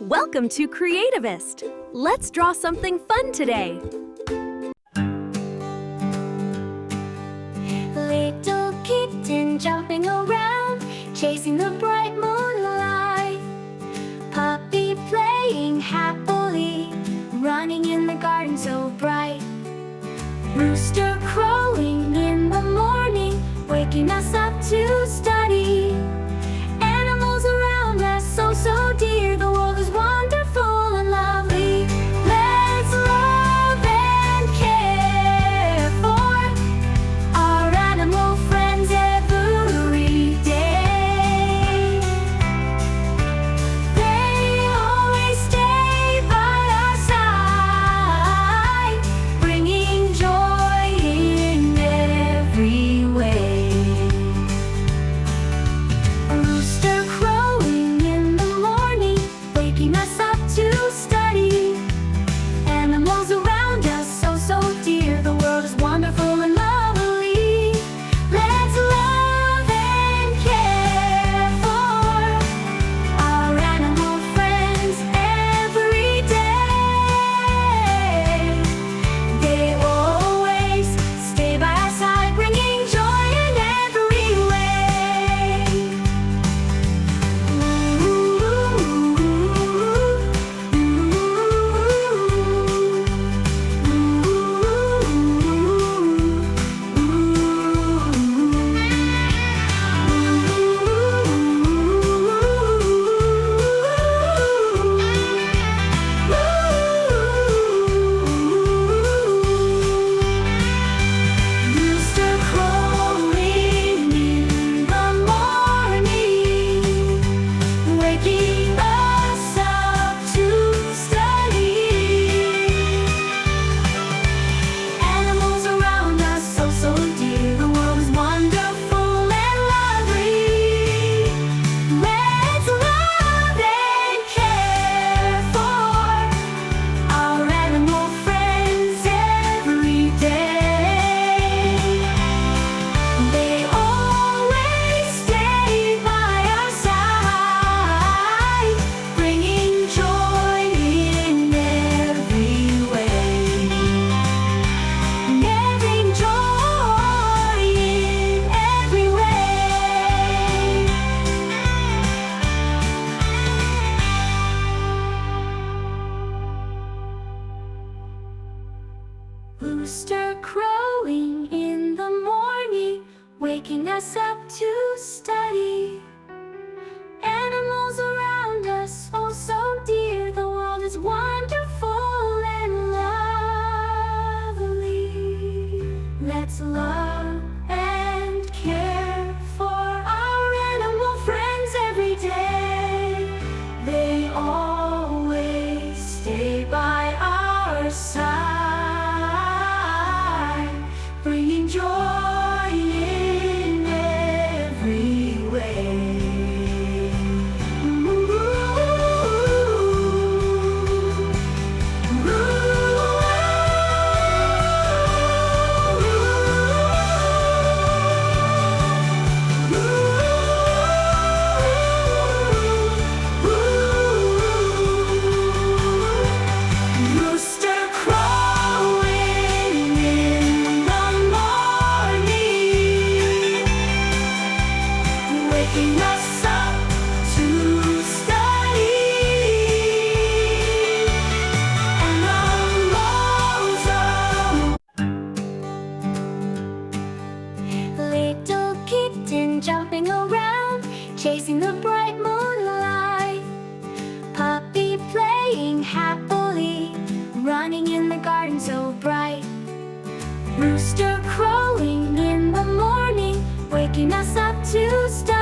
Welcome to Creativist! Let's draw something fun today! Little kitten jumping around, chasing the bright moonlight. Puppy playing happily, running in the garden so bright. Rooster crowing in the morning, waking us up to study. Animals around us so dear, the world is wonderful and lovely. Let's love and care for our animal friends every day. They always stay by our side, bringing joy in every way. A rooster crowing in the morning, waking us up to study. Animals around us so dear, the world is wonderful and lovely. Let's love and care for our animal friends every day. They always stay by our side, bringing joy in every way. Rooster crowing in the morning, waking us up to study. Animals around us so dear, the world is wonderful and lovely. Let's love and care for our animal friends every day. They always stay by our side, bringing joy in every way. Giving joy in every way. Rooster crowing in the morning, waking us up to study. Animals around us so dear, the world is wonderful and lovely. Let's love and care for our animal friends every day. They always stay by our side, bringing joy in every way. Rooster crowing in the morning, waking us up to study. Animals around. Little kitten jumping around, chasing the bright moonlight. Puppy playing happily, running in the garden so bright. Rooster crowing in the morning, waking us up to study.